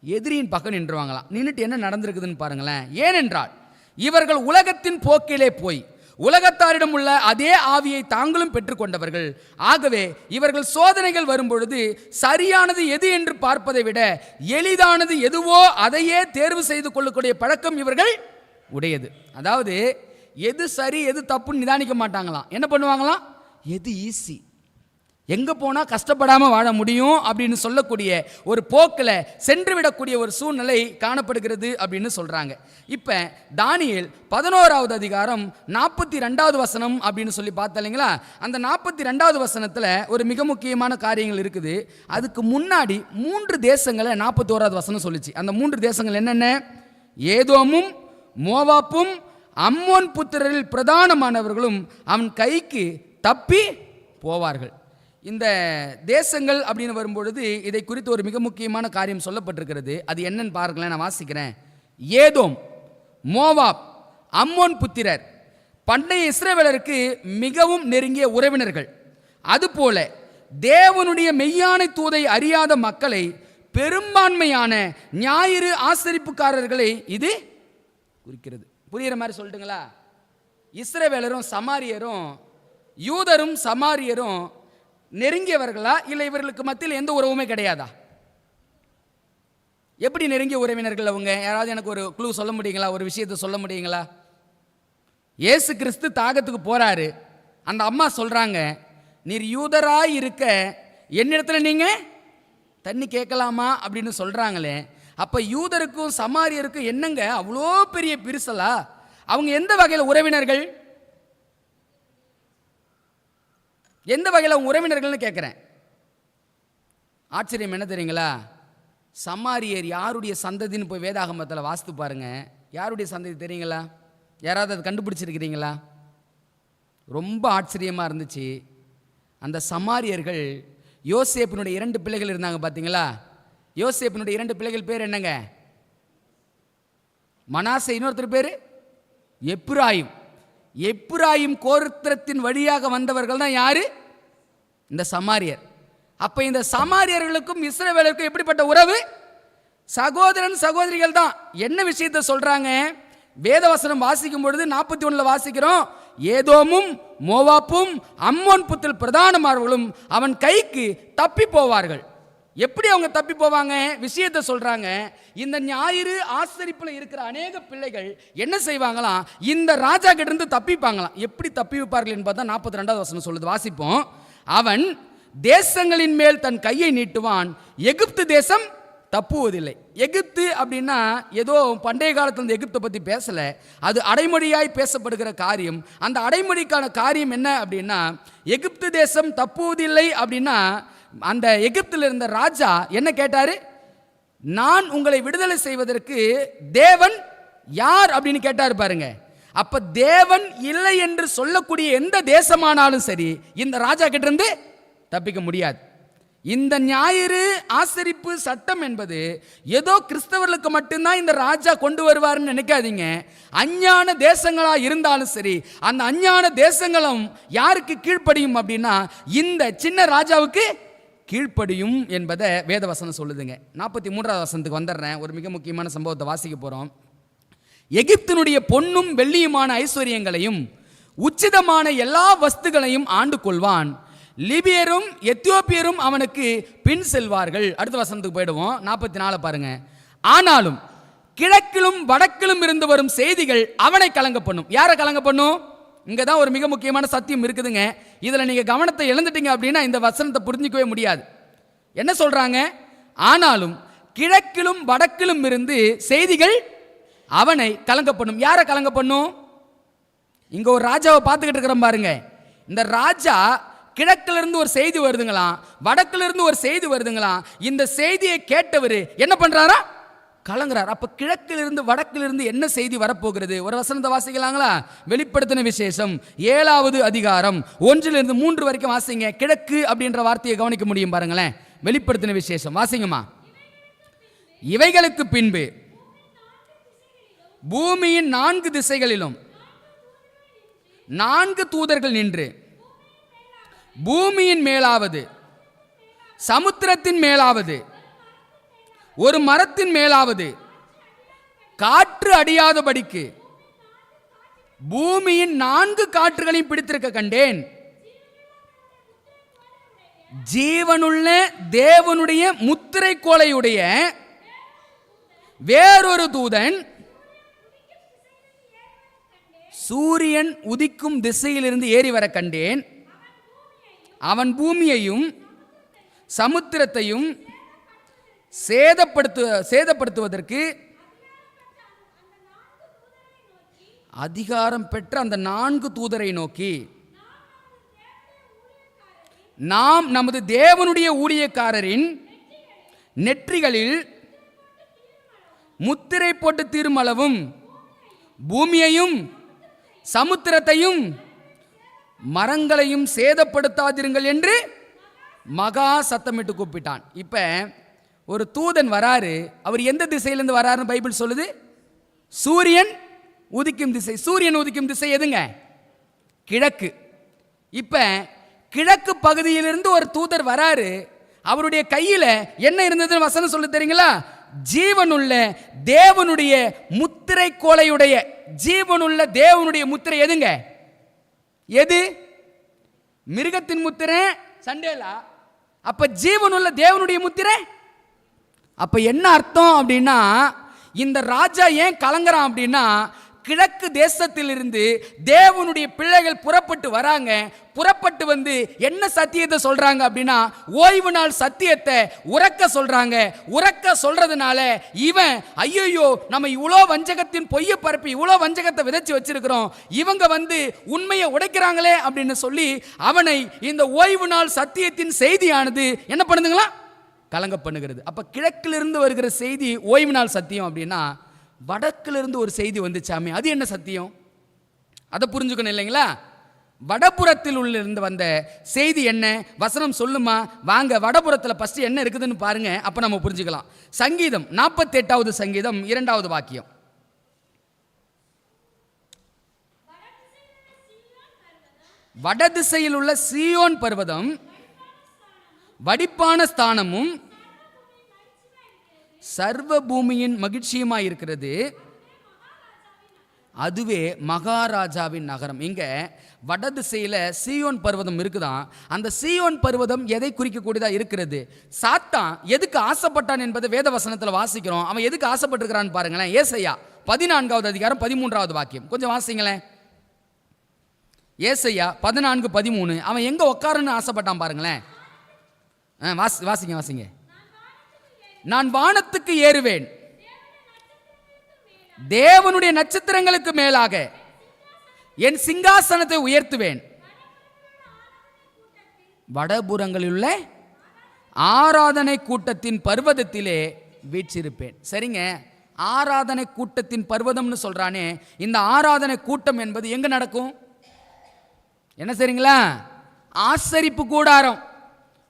எதிரியின் பக்கம் நின்றுவாங்களாம். நின்றுட்டு என்ன நடந்திருக்குதுன்னு பாருங்களேன். ஏனென்றால் இவர்கள் உலகத்தின் போக்கிலே போய் உலகத்தாரிடம் உள்ள அதே ஆவியை தாங்களும் பெற்றுக்கொண்டவர்கள். ஆகவே இவர்கள் சோதனைகள் வரும்பொழுது சரியானது எது என்று பார்ப்பதை விட எளிதானது எதுவோ அதையே தேர்வு செய்து கொள்ளக்கூடிய பழக்கம் இவர்கள் உடையது. அதாவது எது சரி எது தப்புன்னு நிதானிக்க மாட்டாங்களாம். என்ன பண்ணுவாங்களாம், எது ஈஸி, எங்கே போனால் கஷ்டப்படாமல் வாழ முடியும் அப்படின்னு சொல்லக்கூடிய ஒரு போக்கில் சென்று விடக்கூடிய ஒரு சூழ்நிலை காணப்படுகிறது அப்படின்னு சொல்கிறாங்க. இப்போ தானியேல் 11வது அதிகாரம் 42வது வசனம் அப்படின்னு சொல்லி பார்த்தா இல்லைங்களா, அந்த 42வது வசனத்தில் ஒரு மிக முக்கியமான காரியங்கள் இருக்குது. அதுக்கு முன்னாடி 3 தேசங்களை 41வது வசனம் சொல்லிச்சு. அந்த 3 தேசங்கள் என்னென்ன, ஏதோமும் மோவாப்பும் அம்மோன் புத்திரரில் பிரதானமானவர்களும் அவன் கைக்கு தப்பி போவார்கள். இந்த தேசங்கள் அப்படின்னு வரும்பொழுது இதை குறித்து ஒரு மிக முக்கியமான காரியம் சொல்லப்பட்டிருக்கிறது. அது என்னன்னு பாருங்களேன், நான் வாசிக்கிறேன். ஏதோம், மோவாப், அம்மோன் புத்திரர் பண்டைய இஸ்ரவேலருக்கு மிகவும் நெருங்கிய உறவினர்கள். அதுபோல தேவனுடைய மெய்யான தூதை அறியாத மக்களை, பெரும்பான்மையான ஞாயிறு ஆசரிப்புக்காரர்களை இது குறிக்கிறது. புரியுற மாதிரி சொல்லட்டுங்களா? இஸ்ரவேலரும் சமாரியரும், யூதரும் சமாரியரும் நெருங்கியவர்களா, இல்லை இவர்களுக்கு மத்தியில் எந்த உறவுமே கிடையாதா? எப்படி நெருங்கிய உறவினர்கள் அவங்க? யாராவது எனக்கு ஒரு க்ளூ சொல்ல முடியுங்களா? ஒரு விஷயத்தை சொல்ல முடியுங்களா? இயேசு கிறிஸ்து தாகத்துக்கு போறாரு. அந்த அம்மா சொல்றாங்க, நீர் யூதராய் இருக்க என்னிடத்துல நீங்க தண்ணி கேட்கலாமா அப்படின்னு சொல்றாங்களே. அப்ப யூதருக்கும் சமாரியருக்கும் என்னங்க அவ்வளோ பெரிய பிரிசலா? அவங்க எந்த வகையில் உறவினர்கள்? எந்த வகையில் அவங்க உறவினர்கள்னு கேட்குறேன். ஆச்சரியம் என்ன தெரியுங்களா? சமாரியர் யாருடைய சந்ததின்னு போய் வேதாகமத்தில் வாசித்து பாருங்க. யாருடைய சந்ததி தெரியுங்களா? யாராவது அதை கண்டுபிடிச்சிருக்கிறீங்களா? ரொம்ப ஆச்சரியமாக இருந்துச்சு. அந்த சமாரியர்கள் யோசேப்பினுடைய 2 பிள்ளைகள் இருந்தாங்க பார்த்தீங்களா? யோசேப்பினுடைய 2 பிள்ளைகள் பேர் என்னங்க? மனாசே, இன்னொருத்தர் பேர் எப்பிராயிம். எப்பிராயிம் கோத்திரத்தின் வழியாக வந்தவர்கள் தான் யாரு? இந்த சமாரியர். அப்ப இந்த சமாரியர்களுக்கும் இஸ்ரவேலருக்கும் எப்படிப்பட்ட உறவு? சகோதரன் சகோதரிகள் தான். என்ன விஷயத்தை சொல்றாங்க? வேதவசனம் வாசிக்கும் பொழுது 41 வாசிக்கிறோம், ஏதோமும் மோவாப்பும் அம்மோன் புத்திரர் பிரதானமானவர்களும் அவன் கைக்கு தப்பி போவார்கள். எப்படி அவங்க தப்பி போவாங்க? விஷயத்தை சொல்றாங்க. இந்த ஞாயிறு ஆசரிப்பில் இருக்கிற அநேக பிள்ளைகள் என்ன செய்வாங்களாம்? இந்த ராஜா கிட்ட இருந்து தப்பிப்பாங்களாம். எப்படி தப்பி வைப்பார்கள் என்பதை 42வது வசனம் சொல்லுது. வாசிப்போம். அவன் தேசங்களின் மேல் தன் கையை நீட்டுவான், எகிப்து தேசம் தப்புவதில்லை. எகிப்து அப்படின்னா ஏதோ பண்டைய காலத்தில் எகிப்தை பற்றி பேசல, அது அடைமொழியாய் பேசப்படுகிற காரியம். அந்த அடைமொழிக்கான காரியம் என்ன அப்படின்னா, எகிப்து தேசம் தப்புவதில்லை அப்படின்னா, அந்த எகிப்தில் இருந்த ராஜா என்ன கேட்டாரு? நான் உங்களை விடுதலை செய்வதற்கு தேவன் யார் அப்படின்னு கேட்டாரு பாருங்க. அப்ப தேவன் இல்லை என்று சொல்லக்கூடிய எந்த தேசமானாலும் சரி இந்த ராஜா கிட்ட இருந்து தப்பிக்க முடியாது. இந்த ஞாயிறு ஆசரிப்பு சட்டம் என்பது ஏதோ கிறிஸ்தவர்களுக்கு மட்டும்தான் இந்த ராஜா கொண்டு வருவார்னு நினைக்காதீங்க. அஞ்ஞான தேசங்களா இருந்தாலும் சரி, அந்த அஞ்ஞான தேசங்களும் யாருக்கு கீழ்ப்படியும் அப்படின்னா இந்த சின்ன ராஜாவுக்கு கீழ்ப்படியும் என்பதை வேதவசனம் சொல்லுதுங்க. 43வது வசனத்துக்கு வந்துடுறேன். ஒரு மிக முக்கியமான சம்பவத்தை வாசிக்க போறோம். எகிப்தினுடைய பொன்னும் வெள்ளியுமான ஐஸ்வர்யங்களையும் உச்சிதமான எல்லா வஸ்துகளையும் ஆண்டு கொள்வான், லிபியரும் எத்தியோப்பியரும் அவனுக்கு பின் செல்வார்கள். அடுத்த வசனத்துக்கு போயிடுவோம். 44 பாருங்க. ஆனாலும் கிழக்கிலும் வடக்கிலும் இருந்து வரும் செய்திகள் அவனை கலங்க பண்ணும். யாரை கலங்க பண்ணும்? இங்க தான் ஒரு மிக முக்கியமான சத்தியம் இருக்குதுங்க. இதுல நீங்க கவனத்தை இழந்துட்டீங்க அப்படின்னா இந்த வசனத்தை புரிஞ்சிக்கவே முடியாது. என்ன சொல்றாங்க? ஆனாலும் கிழக்கிலும் வடக்கிலும் இருந்து செய்திகள் அவனை கலங்க பண்ணும். யாரை கலங்க பண்ணும்? இங்க ஒரு ராஜாவை பார்த்துக்கிட்டு இருக்கிறோம் பாருங்க. இந்த ராஜா கிழக்குல இருந்து ஒரு செய்தி வருதுங்களாம், வடக்குல இருந்து ஒரு செய்தி வருதுங்களாம். இந்த செய்தியை கேட்டவர் என்ன பண்றாரா? கலங்குறார். அப்ப கிழக்கிலிருந்து வடக்கிலிருந்து என்ன செய்தி வரப்போகிறது? ஒரு வசனத்தை வாசிக்கலாங்களா? வெளிப்படுத்தின விசேஷம் 7வது அதிகாரம் 1-3 வரைக்கும் வாசிங்க. கிழக்கு அப்படின்ற வார்த்தையை கவனிக்க முடியும் பாருங்களேன். வெளிப்படுத்தின விசேஷம் வாசிங்கம்மா. இவைகளுக்கு பின்பு பூமியின் 4 திசைகளிலும் 4 தூதர்கள் நின்று பூமியின் மேலாவது, சமுத்திரத்தின் மேலாவது, ஒரு மரத்தின் மேலாவது காற்று அடியாதபடிக்கு பூமியின் 4 காற்றுகளையும் பிடித்திருக்க கண்டேன். ஜீவனுள்ள தேவனுடைய முத்திரை கோலையுடைய வேறொரு தூதன் சூரியன் உதிக்கும் திசையிலிருந்து ஏறி வர கண்டேன். அவன் பூமியையும் சமுத்திரத்தையும் சேதப்படுத்துவதற்கு அதிகாரம் பெற்ற அந்த 4 தூதரை நோக்கி, நாம் நமது தேவனுடைய ஊழியக்காரரின் நெற்றிகளில் முத்திரை போட்டு தீருமளவும் பூமியையும் சமுத்திரத்தையும் மரங்களையும் சேதப்படுத்தாதிருங்கள் என்று மகா சத்தமிட்டு கூப்பிட்டான். இப்ப ஒரு தூதன் வராரு. அவர் எந்த திசையிலிருந்து வராருன்னு பைபிள் சொல்லுது? சூரியன் உதிக்கும் திசை. சூரியன் உதிக்கும் திசை எதுங்க? கிழக்கு. இப்ப கிழக்கு பகுதியிலிருந்து ஒரு தூதர் வராரு. அவருடைய கையில என்ன இருந்ததுன்னு வசனம் சொல்லு தெரியுங்களா? ஜீவனுள்ள தேவனுடைய முத்திரை கோலையுடைய ஜீவனுள்ள தேவனுடைய முத்திரை எதுங்க? எது? மிருகத்தின் முத்திரை சண்டேலா. அப்ப ஜீவனுள்ள தேவனுடைய முத்திரை. அப்ப என்ன அர்த்தம் அப்படின்னா, இந்த ராஜா ஏன் கலங்குறான் அப்படின்னா, கிழக்கு தேசத்திலிருந்து தேவனுடைய பிள்ளைகள் புறப்பட்டு வராங்க. புறப்பட்டு வந்து என்ன சத்தியத்தை சொல்றாங்க அப்படின்னா, ஓய்வு நாள் சத்தியத்தை உறக்க சொல்றாங்க. உறக்க சொல்றதுனால இவன் ஐயோ நம்ம இவ்வளோ வஞ்சகத்தின் பொய்யை பரப்பி இவ்வளோ வஞ்சகத்தை விதைச்சு வச்சிருக்கிறோம், இவங்க வந்து உண்மையை உடைக்கிறாங்களே அப்படின்னு சொல்லி அவனை இந்த ஓய்வு நாள் சத்தியத்தின் செய்தியானது என்ன பண்ணுதுங்களா? கலங்க பண்ணுகிறது. அப்ப கிழக்கிலிருந்து வருகிற செய்தி ஓய்வு நாள் சத்தியம் அப்படின்னா, வடக்கிலிருந்து ஒரு செய்தி வந்துச்சாமே, அது என்ன சத்தியம்? அதை புரிஞ்சுக்கணும் இல்லைங்களா? வடபுறத்தில் இருந்து வந்த செய்தி என்ன? வசனம் சொல்லுமா? வாங்க வடபுறத்தில் ஃபர்ஸ்ட் என்ன இருக்குதுன்னு பாருங்க, அப்ப நம்ம புரிஞ்சுக்கலாம். சங்கீதம் 48வது சங்கீதம் 2வது வாக்கியம். வடதிசையில் உள்ள சீயோன் பர்வதம் வடிப்பான ஸ்தானமும் சர்வ பூமியின் மகிழ்ச்சியுமாய் இருக்கிறது, அதுவே மகாராஜாவின் நகரம். இங்க வடதிசையில சீயோன் பர்வதம் இருக்குதான். அந்த சீயோன் பர்வதம் எதை குறிக்கக்கூடியதா இருக்கிறது? சாத்தான் எதுக்கு ஆசைப்பட்டான் என்பதை வேத வசனத்தில் வாசிக்கிறோம். அவன் எதுக்கு ஆசைப்பட்டிருக்கிறான்னு பாருங்களேன். ஏசாயா 14வது அதிகாரம் 13வது வாக்கியம் கொஞ்சம் வாசிங்களேன். ஏசாயா 14:13. அவன் எங்க உட்காருன்னு ஆசைப்பட்டான் பாருங்களேன். வாசிங்க. நான் வானத்துக்கு ஏறுவேன், தேவனுடைய நட்சத்திரங்களுக்கு மேலாக என் சிங்காசனத்தை உயர்த்துவேன், வடபுறங்களில் உள்ள ஆராதனை கூட்டத்தின் பர்வதத்திலே வீற்றிருப்பேன். சரிங்க, ஆராதனை கூட்டத்தின் பர்வதம்னு சொல்றானே, இந்த ஆராதனை கூட்டம் என்பது எங்க நடக்கும்? என்ன சரிங்களா? ஆசரிப்பு கூடாரம்.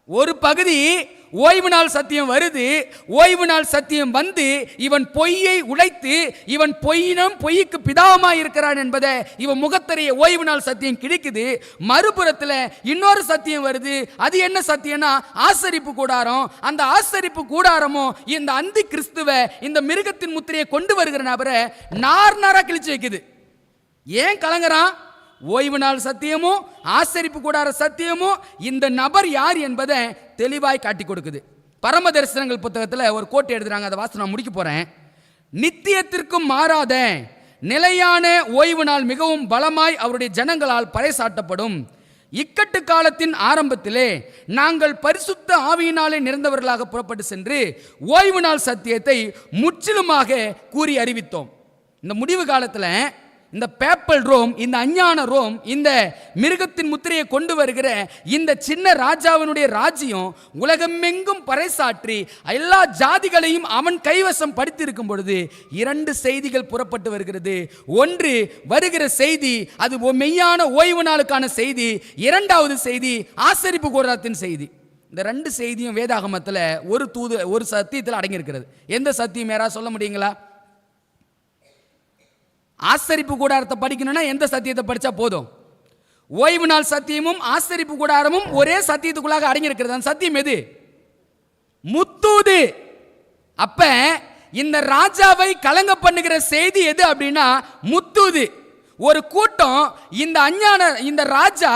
ஒரு பகுதி ஓய்வு நாள் சத்தியம் வருது. ஓய்வு நாள் சத்தியம் வந்து இவன் பொய்யை உடைத்து இவன் பொய்யினும் பொய்க்கு பிதாவமாய் இருக்கிறான் என்பதை இவன் முகத்தறிய ஓய்வு நாள் சத்தியம் கிடைக்குது. மறுபுறத்தில் இன்னொரு சத்தியம் வருது. அது என்ன சத்தியம்னா ஆசரிப்பு கூடாரம். அந்த ஆசரிப்பு கூடாரமும் இந்த அந்தி கிறிஸ்துவ இந்த மிருகத்தின் முத்திரையை கொண்டு வருகிற நபரை நார்நாரா கிழிச்சு வைக்குது. ஏன் கலங்குறான்? ஓய்வு நாள் சத்தியமும் ஆசரிப்பு கூடார சத்தியமும் இந்த நபர் யார் என்பதை தெளிவாய் காட்டி கொடுக்குது. பரம தரிசனங்கள் புத்தகத்தில் ஒரு கோட்டை எழுதுறாங்க, அதை வாசி நான் முடிக்க போறேன். நித்தியத்திற்கும் மாறாத நிலையான ஓய்வு நாள் மிகவும் பலமாய் அவருடைய ஜனங்களால் பறைசாட்டப்படும். இக்கட்டு காலத்தின் ஆரம்பத்திலே நாங்கள் பரிசுத்த ஆவியினாலே நிறைந்தவர்களாக புறப்பட்டு சென்று ஓய்வு நாள் சத்தியத்தை முற்றிலுமாக கூறி அறிவித்தோம். இந்த முடிவு காலத்தில் இந்த பேப்பல் ரோம், இந்த அஞ்ஞான ரோம், இந்த மிருகத்தின் முத்திரையை கொண்டு வருகிற இந்த சின்ன ராஜாவினுடைய ராஜ்யம் உலகமெங்கும் பறைசாற்றி எல்லா ஜாதிகளையும் அவன் கைவசம் படுத்தியிருக்கும் பொழுது 2 செய்திகள் புறப்பட்டு வருகிறது. ஒன்று வருகிற செய்தி அது மெய்யான ஓய்வு நாளுக்கான செய்தி. 2வது செய்தி ஆசரிப்பு கூடாரத்தின் செய்தி. இந்த 2 செய்தியும் வேதாகமத்தில் ஒரு சத்தியத்தில் அடங்கியிருக்கிறது. எந்த சத்தியம் யாராவது சொல்ல முடியுங்களா? ஆசரிப்பு கூடாரத்தை படிக்கணும்னா எந்த சத்தியத்தை படிச்சா போதும்? ஓய்வு நாள் சத்தியமும் ஆசரிப்பு கூடாரமும் ஒரே சத்தியத்துக்குள்ளாக அடங்கியிருக்கிறது. அந்த சத்தியம் எது? முத்தூது. அப்ப இந்த ராஜாவை கலங்க பண்ணுகிற செய்தி எது அப்படின்னா முத்தூது. ஒரு கூட்டம் இந்த ராஜா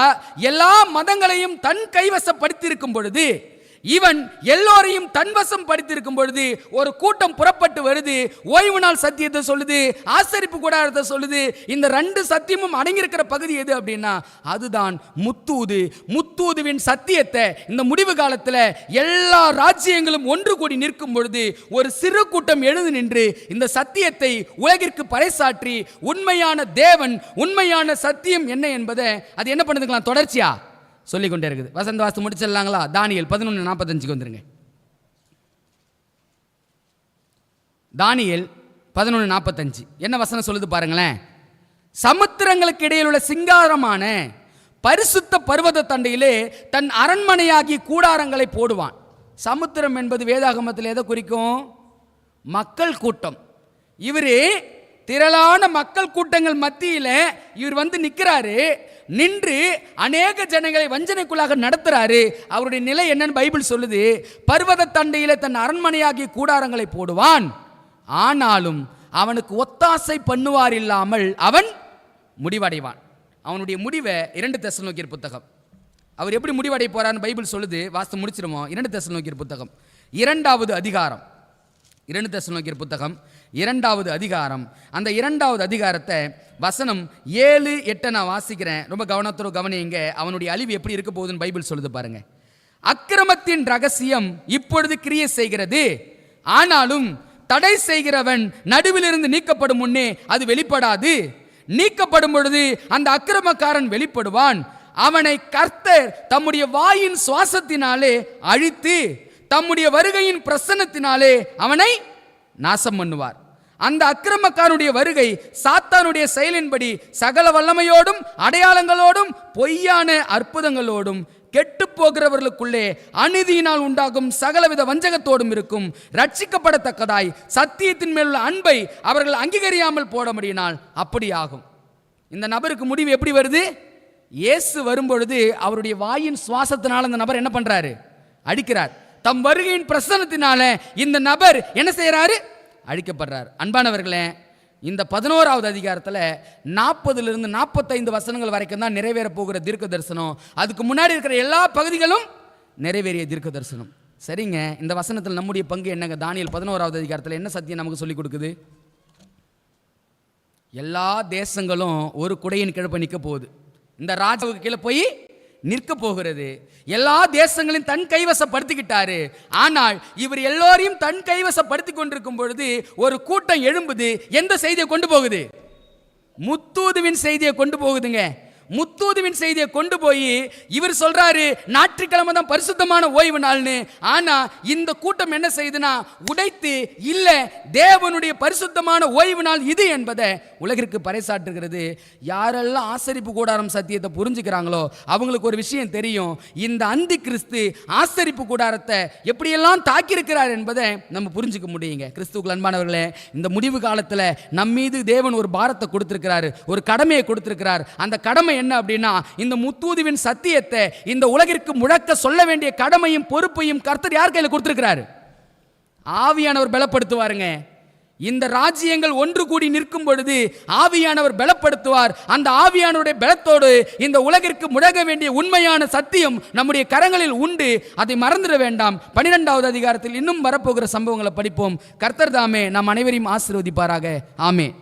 எல்லா மதங்களையும் தன் கைவசப்படுத்தி இருக்கும் பொழுது, இவன் எல்லோரையும் தன்வசம் படுத்திருக்கும் பொழுது ஒரு கூட்டம் புறப்பட்டு வருது. ஓய்வு நாள் சத்தியத்தை சொல்லுது, ஆசரிப்பு கூடாரத்தை சொல்லுது. இந்த 2 சத்தியமும் அடங்கியிருக்கிற பகுதி எது அப்படின்னா அதுதான் முத்தூது. முத்தூதுவின் சத்தியத்தை இந்த முடிவு காலத்தில் எல்லா ராஜ்யங்களும் ஒன்று கூடி நிற்கும் பொழுது ஒரு சிறு கூட்டம் எழுந்து நின்று இந்த சத்தியத்தை உலகிற்கு பறைசாற்றி உண்மையான தேவன், உண்மையான சத்தியம் என்ன என்பதை அது என்ன பண்ணுதுக்கலாம் தொடர்ச்சியா சொல்லிக் கொண்டே இருக்குது. வசந்த வாஸ்து முடிச்சிடலாங்களா? தானியேல் 11:45 வந்துருங்க. தானியேல் 11:45 என்ன வசனம் சொல்லுது பாருங்களேன். சமுத்திரங்களுக்கு இடையில் உள்ள சிங்காரமான பரிசுத்த பர்வத தண்டையிலே தன் அரண்மனையாகி கூடாரங்களை போடுவான். சமுத்திரம் என்பது வேதாகமத்தில் எதை குறிக்கும்? மக்கள் கூட்டம். இவரு திரளான மக்கள் கூட்டங்கள் மத்தியில் இவர் வந்து நிற்கிறாரு. நின்று அநேக ஜனங்களை வஞ்சனைக்குள்ளாக நடத்துறாரு. அவருடைய நிலை என்னன்னு பைபிள் சொல்லுது. பர்வத தண்டையில தன் அரண்மனையாகிய கூடாரங்களை போடுவான், ஆனாலும் அவனுக்கு ஒத்தாசை பண்ணுவார் இல்லாமல் அவன் முடிவடைவான். அவனுடைய முடிவை 2 தெசலோனிக்கேயர் புத்தகம். அவர் எப்படி முடிவடை போறான்னு பைபிள் சொல்லுது. வாஸ்து முடிச்சிருமோ? 2 தெசலோனிக்கேயர் புத்தகம் 2வது அதிகாரம். 2 தெசலோனிக்கேயர் புத்தகம் 2வது அதிகாரம். அந்த 2வது அதிகாரத்தை வசனம் 7, 8 நான் வாசிக்கிறேன். ரொம்ப கவனத்தோடு கவனிங்க. அவனுடைய அழிவு எப்படி இருக்க போகுதுன்னு பைபிள் சொல்லுது பாருங்க. அக்கிரமத்தின் ரகசியம் இப்பொழுது கிரியை செய்கிறது, ஆனாலும் தடை செய்கிறவன் நடுவிலிருந்து நீக்கப்படும் முன்னே அது வெளிப்படாது. நீக்கப்படும் பொழுது அந்த அக்கிரமக்காரன் வெளிப்படுவான். அவனை கர்த்தர் தம்முடைய வாயின் சுவாசத்தினாலே அழித்து தம்முடைய வருகையின் பிரசன்னத்தினாலே அவனை நாசம் பண்ணுவார். அந்த அக்கிரமக்காரனுடைய வருகை சாத்தானுடைய செயலின்படி சகல வல்லமையோடும் அடையாளங்களோடும் பொய்யான அற்புதங்களோடும் கெட்டு போகிறவர்களுக்குள்ளே அநீதியினால் உண்டாகும் சகலவித வஞ்சகத்தோடும் இருக்கும். ரட்சிக்கப்படத்தக்கதாய் சத்தியத்தின் மேலுள்ள அன்பை அவர்கள் அங்கீகரியாமல் போட முடியினால் அப்படி ஆகும். இந்த நபருக்கு முடிவு எப்படி வருது? இயேசு வரும்பொழுது அவருடைய வாயின் சுவாசத்தினால் அந்த நபர் என்ன பண்றாரு? அடிக்கிறார். தம் வருகையின் பிரசன்னத்தினால இந்த நபர் என்ன செய்யறாரு? அழிக்கப்படுறார். அன்பானவர்களே, இந்த 11வது அதிகாரத்தில் 40 45 வசனங்கள் வரைக்கும் தான் நிறைவேற போகிற தீர்க்க தரிசனம். அதுக்கு முன்னாடி இருக்கிற எல்லா பகுதிகளும் நிறைவேறிய தீர்க்க தரிசனம். சரிங்க, இந்த வசனத்தில் நம்முடைய பங்கு என்னங்க? தானியேல் 11வது அதிகாரத்தில் என்ன சத்தியம் நமக்கு சொல்லிக் கொடுக்குது? எல்லா தேசங்களும் ஒரு குடையின் கிழப்ப நிற்க போகுது. இந்த ராஜாவுக்கு கீழே போய் நிற்க போகிறது. எல்லா தேசங்களையும் தன் கைவசப்படுத்திக்கிட்டாரு. ஆனால் இவர் எல்லோரையும் தன் கைவசப்படுத்தி கொண்டிருக்கும் பொழுது ஒரு கூட்டம் எழும்புது. எந்த செய்தியை கொண்டு போகுது? முத்தூதுவின் செய்தியை கொண்டு போகுதுங்க. முத்தூதுவின் செய்தியை கொண்டு போய் இவர் சொல்றாரு ஞாயிற்றுக்கிழமை தான் பரிசுத்தமான ஓய்வு நாள்னு. ஆனா இந்த கூட்டம் என்ன செய்யுதுன்னா உடைத்து இல்ல தேவனுடைய பரிசுத்தமான ஓய்வு நாள் இது என்பதை உலகிற்கு பறைசாற்றுகிறது. யாரெல்லாம் ஆசரிப்பு கூடாரம் சத்தியத்தை புரிஞ்சுக்கிறாங்களோ அவங்களுக்கு ஒரு விஷயம் தெரியும். இந்த அந்தி கிறிஸ்து ஆசரிப்பு கூடாரத்தை எப்படியெல்லாம் தாக்கியிருக்கிறார் என்பதை நம்ம புரிஞ்சுக்க முடியுங்க. கிறிஸ்துவுக்கு அன்பானவர்களே, இந்த முடிவு காலத்தில் நம் மீது தேவன் ஒரு பாரத்தை கொடுத்திருக்கிறார், ஒரு கடமையை கொடுத்திருக்கிறார். அந்த கடமை என்ன அப்படின்னா, இந்த முத்தூதுவின் சத்தியத்தை இந்த உலகிற்கு முழக்க சொல்ல வேண்டிய கடமையும் பொறுப்பையும் கர்த்தர் யார் கையில் கொடுத்திருக்கிறார்? ஆவியானவர் பலப்படுத்துவாருங்க. இந்த ராஜ்யங்கள் ஒன்று கூடி நிற்கும் பொழுது ஆவியானவர் பலப்படுத்துவார். அந்த ஆவியானவருடைய பலத்தோடு இந்த உலகிற்கு முழங்க வேண்டிய உண்மையான சத்தியம் நம்முடைய கரங்களில் உண்டு. அதை மறந்துட வேண்டாம். 12வது அதிகாரத்தில் இன்னும் வரப்போகிற சம்பவங்களை படிப்போம். கர்த்தர் தாமே நாம் அனைவரையும் ஆசீர்வதிப்பாராக. ஆமென்.